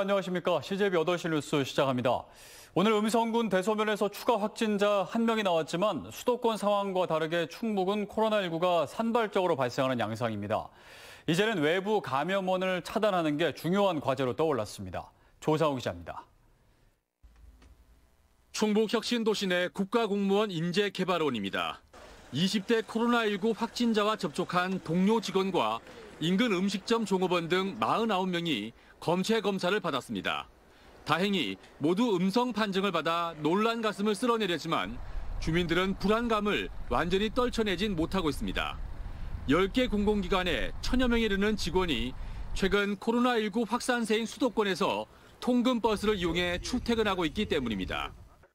안녕하십니까. CJB 8시 뉴스 시작합니다. 오늘 음성군 대소면에서 추가 확진자 1명이 나왔지만 수도권 상황과 다르게 충북은 코로나19가 산발적으로 발생하는 양상입니다. 이제는 외부 감염원을 차단하는 게 중요한 과제로 떠올랐습니다. 조상우 기자입니다. 충북 혁신도시 내 국가공무원 인재개발원입니다. 20대 코로나19 확진자와 접촉한 동료 직원과 인근 음식점 종업원 등 49명이 검체 검사를 받았습니다. 다행히 모두 음성 판정을 받아 놀란 가슴을 쓸어내렸지만 주민들은 불안감을 완전히 떨쳐내진 못하고 있습니다. 10개 공공기관에 1000여 명에 이르는 직원이 최근 코로나19 확산세인 수도권에서 통근버스를 이용해 출퇴근하고 있기 때문입니다.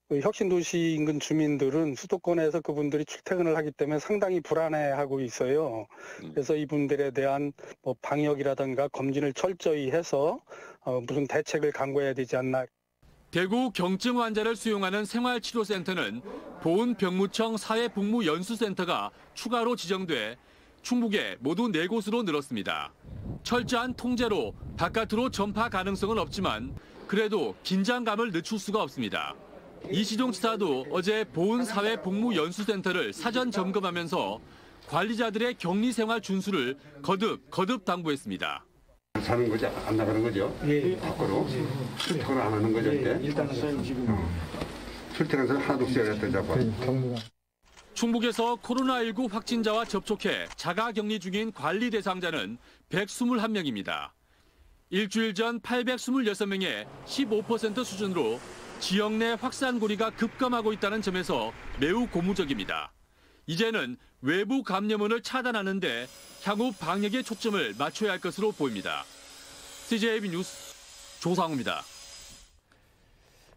혁신도시 인근 주민들은 수도권에서 그분들이 출퇴근을 하기 때문에 상당히 불안해하고 있어요. 그래서 이분들에 대한 방역이라든가 검진을 철저히 해서 무슨 대책을 강구해야 되지 않나. 대구 경증 환자를 수용하는 생활치료센터는 보훈병무청 사회복무연수센터가 추가로 지정돼 충북에 모두 4곳으로 늘었습니다. 철저한 통제로 바깥으로 전파 가능성은 없지만 그래도 긴장감을 늦출 수가 없습니다. 이시종 지사도 어제 보훈사회복무연수센터를 사전 점검하면서 관리자들의 격리생활 준수를 거듭 당부했습니다. 사는 거지 안 나가는 거죠? 예. 밖으로 출퇴근 안 하는 거죠? 일단은 지금 출퇴근 하나도 없어야겠다고. 충북에서 코로나19 확진자와 접촉해 자가격리 중인 관리 대상자는 121명입니다. 일주일 전 826명의 15% 수준으로 지역 내 확산고리가 급감하고 있다는 점에서 매우 고무적입니다. 이제는 외부 감염원을 차단하는 데 향후 방역에 초점을 맞춰야 할 것으로 보입니다. CJB 뉴스 조상우입니다.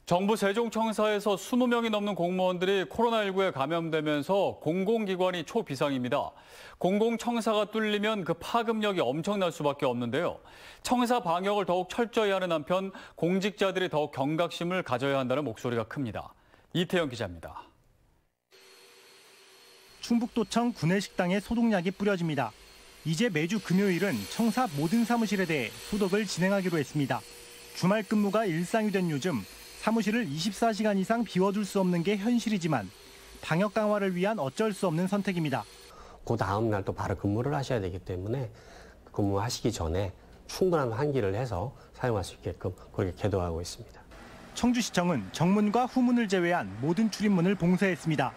정부 세종청사에서 20명이 넘는 공무원들이 코로나19에 감염되면서 공공기관이 초비상입니다. 공공청사가 뚫리면 그 파급력이 엄청날 수밖에 없는데요. 청사 방역을 더욱 철저히 하는 한편 공직자들이 더욱 경각심을 가져야 한다는 목소리가 큽니다. 이태영 기자입니다. 충북도청 구내식당에 소독약이 뿌려집니다. 이제 매주 금요일은 청사 모든 사무실에 대해 소독을 진행하기로 했습니다. 주말 근무가 일상이 된 요즘 사무실을 24시간 이상 비워둘 수 없는 게 현실이지만 방역 강화를 위한 어쩔 수 없는 선택입니다. 그 다음 날 또 바로 근무를 하셔야 되기 때문에 근무하시기 전에 충분한 환기를 해서 사용할 수 있게끔 그렇게 계도하고 있습니다. 청주시청은 정문과 후문을 제외한 모든 출입문을 봉쇄했습니다.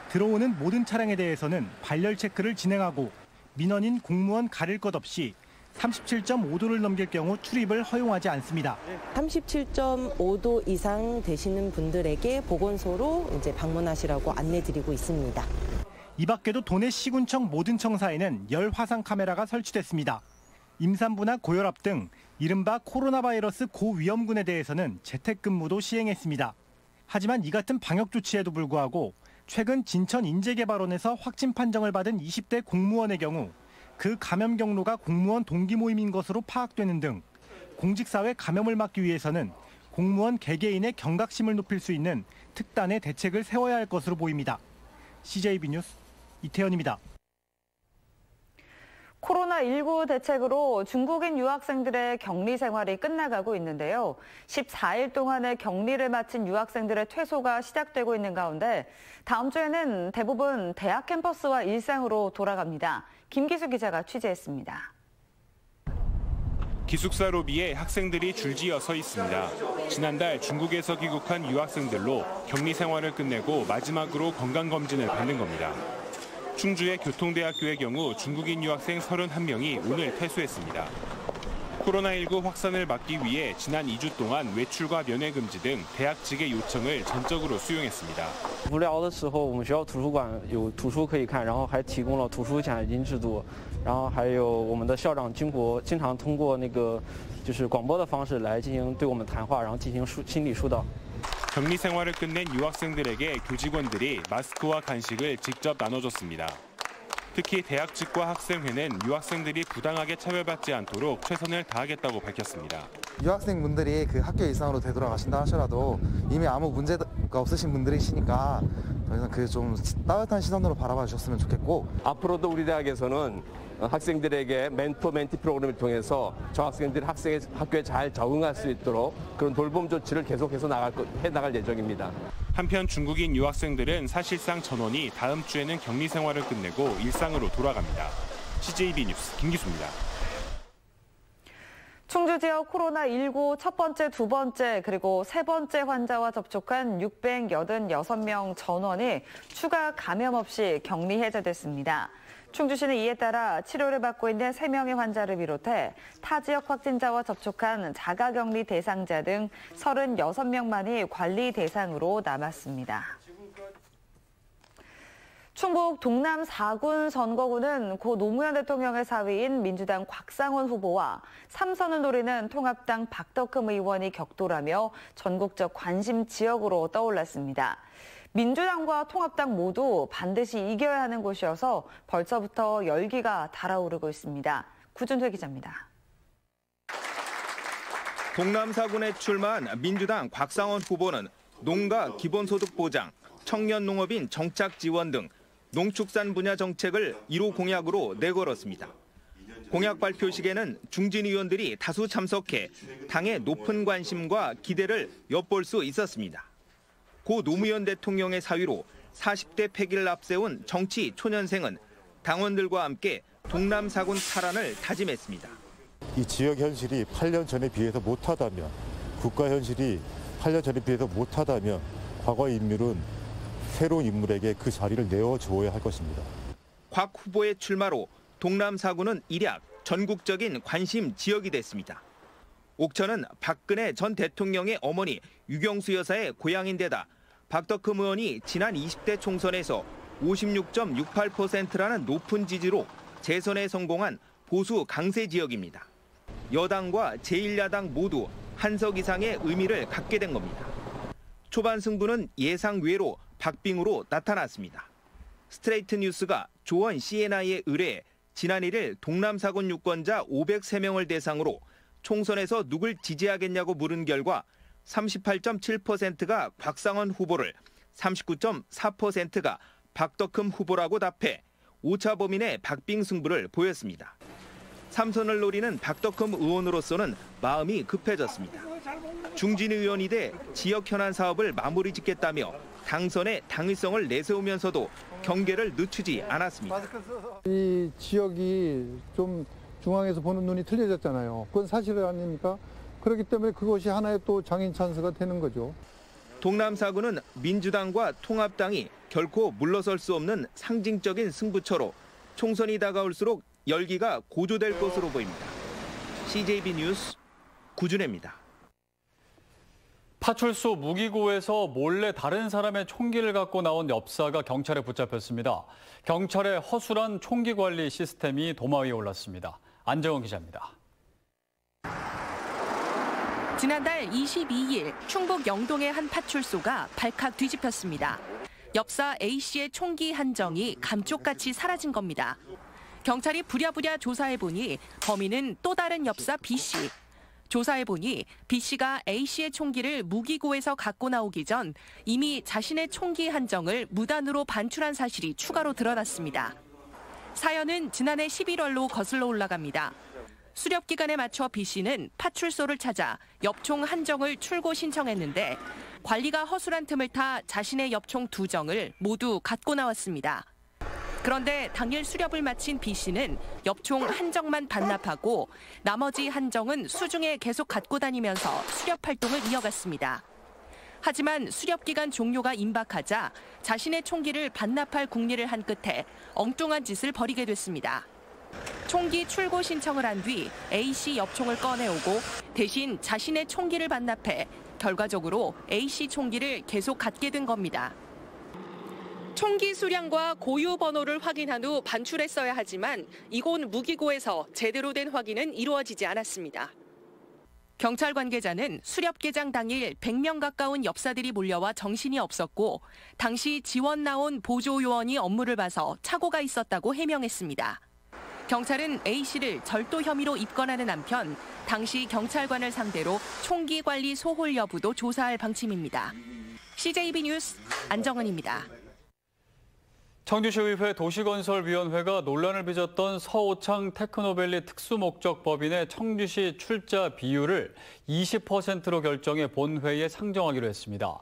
들어오는 모든 차량에 대해서는 발열 체크를 진행하고 민원인 공무원 가릴 것 없이 37.5도를 넘길 경우 출입을 허용하지 않습니다. 37.5도 이상 되시는 분들에게 보건소로 이제 방문하시라고 안내드리고 있습니다. 이 밖에도 도내 시군청 모든 청사에는 열 화상 카메라가 설치됐습니다. 임산부나 고혈압 등 이른바 코로나 바이러스 고위험군에 대해서는 재택근무도 시행했습니다. 하지만 이 같은 방역 조치에도 불구하고 최근 진천인재개발원에서 확진 판정을 받은 20대 공무원의 경우 그 감염 경로가 공무원 동기 모임인 것으로 파악되는 등 공직사회 감염을 막기 위해서는 공무원 개개인의 경각심을 높일 수 있는 특단의 대책을 세워야 할 것으로 보입니다. CJB 뉴스 이태현입니다. 코로나19 대책으로 중국인 유학생들의 격리 생활이 끝나가고 있는데요. 14일 동안의 격리를 마친 유학생들의 퇴소가 시작되고 있는 가운데 다음 주에는 대부분 대학 캠퍼스와 일상으로 돌아갑니다. 김기수 기자가 취재했습니다. 기숙사 로비에 학생들이 줄지어 서 있습니다. 지난달 중국에서 귀국한 유학생들로 격리 생활을 끝내고 마지막으로 건강검진을 받는 겁니다. 충주의 교통대학교의 경우 중국인 유학생 31명이 오늘 퇴소했습니다. 코로나19 확산을 막기 위해 지난 2주 동안 외출과 면회 금지 등 대학 측의 요청을 전적으로 수용했습니다. 无聊的时候，我们学校图书馆有图书可以看，然后还提供了图书奖学金制度，然后还有我们的校长经常通过就是广播的方式来进行对我们谈话，然后进行心理疏导。 격리 생활을 끝낸 유학생들에게 교직원들이 마스크와 간식을 직접 나눠줬습니다. 특히 대학 측과 학생회는 유학생들이 부당하게 차별받지 않도록 최선을 다하겠다고 밝혔습니다. 유학생분들이 그 학교 일상으로 되돌아가신다 하더라도 이미 아무 문제가 없으신 분들이시니까 그래서 그게 좀 따뜻한 시선으로 바라봐 주셨으면 좋겠고 앞으로도 우리 대학에서는 학생들에게 멘토-멘티 프로그램을 통해서 저 학생들이 학교에 잘 적응할 수 있도록 그런 돌봄 조치를 계속해서 해나갈 예정입니다. 한편 중국인 유학생들은 사실상 전원이 다음 주에는 격리 생활을 끝내고 일상으로 돌아갑니다. CJB 뉴스 김기수입니다. 충주 지역 코로나19 첫 번째, 두 번째, 그리고 세 번째 환자와 접촉한 686명 전원이 추가 감염 없이 격리 해제됐습니다. 충주시는 이에 따라 치료를 받고 있는 3명의 환자를 비롯해 타 지역 확진자와 접촉한 자가격리 대상자 등 36명만이 관리 대상으로 남았습니다. 충북 동남 4군 선거구는 고 노무현 대통령의 사위인 민주당 곽상원 후보와 3선을 노리는 통합당 박덕흠 의원이 격돌하며 전국적 관심 지역으로 떠올랐습니다. 민주당과 통합당 모두 반드시 이겨야 하는 곳이어서 벌써부터 열기가 달아오르고 있습니다. 구준회 기자입니다. 동남 4군에 출마한 민주당 곽상원 후보는 농가 기본소득 보장, 청년 농업인 정착 지원 등 농축산 분야 정책을 1호 공약으로 내걸었습니다. 공약 발표식에는 중진 의원들이 다수 참석해 당의 높은 관심과 기대를 엿볼 수 있었습니다. 고 노무현 대통령의 사위로 40대 패기를 앞세운 정치 초년생은 당원들과 함께 동남 4군 탈환을 다짐했습니다. 이 지역 현실이 8년 전에 비해서 못하다면, 국가 현실이 8년 전에 비해서 못하다면 과거의 인물은 새로운 인물에게 그 자리를 내어주어야 할 것입니다. 곽 후보의 출마로 동남 4군은 일약 전국적인 관심 지역이 됐습니다. 옥천은 박근혜 전 대통령의 어머니 유경수 여사의 고향인데다 박덕흠 의원이 지난 20대 총선에서 56.68%라는 높은 지지로 재선에 성공한 보수 강세 지역입니다. 여당과 제1야당 모두 한석 이상의 의미를 갖게 된 겁니다. 초반 승부는 예상 외로 박빙으로 나타났습니다. 스트레이트 뉴스가 조원 CNI에 의뢰해 지난 1일 동남 4군 유권자 503명을 대상으로 총선에서 누굴 지지하겠냐고 물은 결과 38.7%가 곽상원 후보를, 39.4%가 박덕흠 후보라고 답해 5차 범인의 박빙 승부를 보였습니다. 3선을 노리는 박덕흠 의원으로서는 마음이 급해졌습니다. 중진 의원이 돼 지역 현안 사업을 마무리 짓겠다며 당선의 당위성을 내세우면서도 경계를 늦추지 않았습니다. 이 지역이 좀 중앙에서 보는 눈이 틀려졌잖아요. 그건 사실 아닙니까? 그렇기 때문에 그것이 하나의 또 장인 찬스가 되는 거죠. 동남 4군은 민주당과 통합당이 결코 물러설 수 없는 상징적인 승부처로 총선이 다가올수록 열기가 고조될 것으로 보입니다. CJB 뉴스 구준혜입니다. 파출소 무기고에서 몰래 다른 사람의 총기를 갖고 나온 엽사가 경찰에 붙잡혔습니다. 경찰의 허술한 총기 관리 시스템이 도마 위에 올랐습니다. 안재원 기자입니다. 지난달 22일 충북 영동의 한 파출소가 발칵 뒤집혔습니다. 엽사 A씨의 총기 한 정이 감쪽같이 사라진 겁니다. 경찰이 부랴부랴 조사해보니 범인은 또 다른 엽사 B씨. 조사해보니 B씨가 A씨의 총기를 무기고에서 갖고 나오기 전 이미 자신의 총기 한 정을 무단으로 반출한 사실이 추가로 드러났습니다. 사연은 지난해 11월로 거슬러 올라갑니다. 수렵 기간에 맞춰 B씨는 파출소를 찾아 엽총 한 정을 출고 신청했는데 관리가 허술한 틈을 타 자신의 엽총 2정을 모두 갖고 나왔습니다. 그런데 당일 수렵을 마친 B씨는 엽총 한 정만 반납하고 나머지 한 정은 수중에 계속 갖고 다니면서 수렵 활동을 이어갔습니다. 하지만 수렵 기간 종료가 임박하자 자신의 총기를 반납할 궁리를 한 끝에 엉뚱한 짓을 벌이게 됐습니다. 총기 출고 신청을 한 뒤 A씨 엽총을 꺼내오고 대신 자신의 총기를 반납해 결과적으로 A씨 총기를 계속 갖게 된 겁니다. 총기 수량과 고유 번호를 확인한 후 반출했어야 하지만 이곳 무기고에서 제대로 된 확인은 이루어지지 않았습니다. 경찰 관계자는 수렵 개장 당일 100명 가까운 엽사들이 몰려와 정신이 없었고 당시 지원 나온 보조 요원이 업무를 봐서 착오가 있었다고 해명했습니다. 경찰은 A씨를 절도 혐의로 입건하는 한편 당시 경찰관을 상대로 총기 관리 소홀 여부도 조사할 방침입니다. CJB 뉴스 안정은입니다. 청주시의회 도시건설위원회가 논란을 빚었던 서오창 테크노밸리 특수목적법인의 청주시 출자 비율을 20%로 결정해 본회의에 상정하기로 했습니다.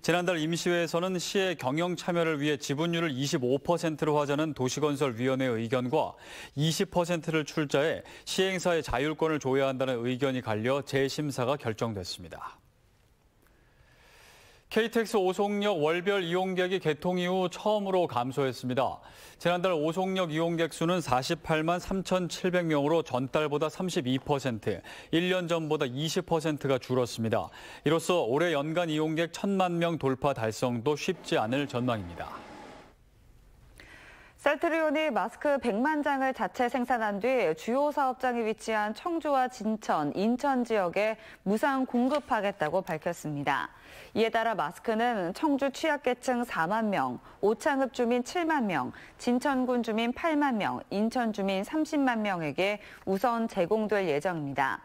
지난달 임시회에서는 시의 경영 참여를 위해 지분율을 25%로 하자는 도시건설위원회의 의견과 20%를 출자해 시행사의 자율권을 줘야 한다는 의견이 갈려 재심사가 결정됐습니다. KTX 오송역 월별 이용객이 개통 이후 처음으로 감소했습니다. 지난달 오송역 이용객 수는 48만 3,700명으로 전달보다 32%, 1년 전보다 20%가 줄었습니다. 이로써 올해 연간 이용객 1,000만 명 돌파 달성도 쉽지 않을 전망입니다. 셀트리온이 마스크 100만 장을 자체 생산한 뒤 주요 사업장이 위치한 청주와 진천, 인천 지역에 무상 공급하겠다고 밝혔습니다. 이에 따라 마스크는 청주 취약계층 4만 명, 오창읍 주민 7만 명, 진천군 주민 8만 명, 인천 주민 30만 명에게 우선 제공될 예정입니다.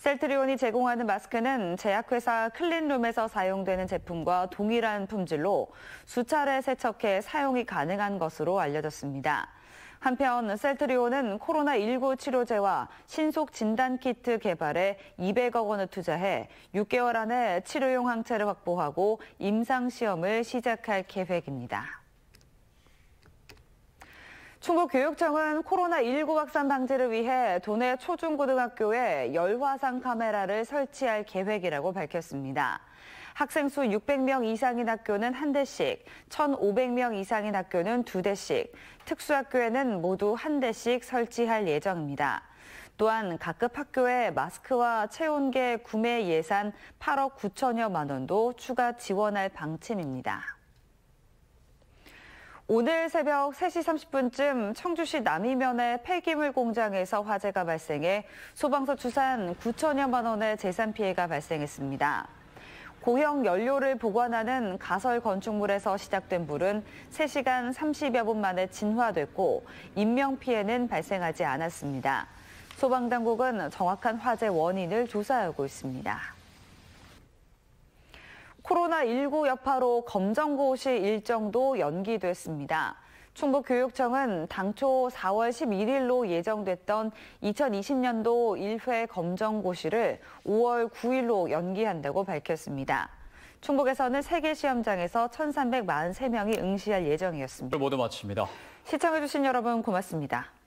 셀트리온이 제공하는 마스크는 제약회사 클린룸에서 사용되는 제품과 동일한 품질로 수차례 세척해 사용이 가능한 것으로 알려졌습니다. 한편 셀트리온은 코로나19 치료제와 신속 진단키트 개발에 200억 원을 투자해 6개월 안에 치료용 항체를 확보하고 임상시험을 시작할 계획입니다. 충북교육청은 코로나19 확산 방지를 위해 도내 초중고등학교에 열화상 카메라를 설치할 계획이라고 밝혔습니다. 학생 수 600명 이상인 학교는 1대씩, 1,500명 이상인 학교는 2대씩, 특수학교에는 모두 1대씩 설치할 예정입니다. 또한 각급 학교에 마스크와 체온계 구매 예산 8억 9천여만 원도 추가 지원할 방침입니다. 오늘 새벽 3시 30분쯤 청주시 남이면의 폐기물 공장에서 화재가 발생해 소방서 추산 9천여만 원의 재산 피해가 발생했습니다. 고형 연료를 보관하는 가설 건축물에서 시작된 불은 3시간 30여 분 만에 진화됐고 인명 피해는 발생하지 않았습니다. 소방당국은 정확한 화재 원인을 조사하고 있습니다. 코로나19 여파로 검정고시 일정도 연기됐습니다. 충북교육청은 당초 4월 11일로 예정됐던 2020년도 1회 검정고시를 5월 9일로 연기한다고 밝혔습니다. 충북에서는 3개 시험장에서 1,343명이 응시할 예정이었습니다. 모두 마칩니다. 시청해주신 여러분 고맙습니다.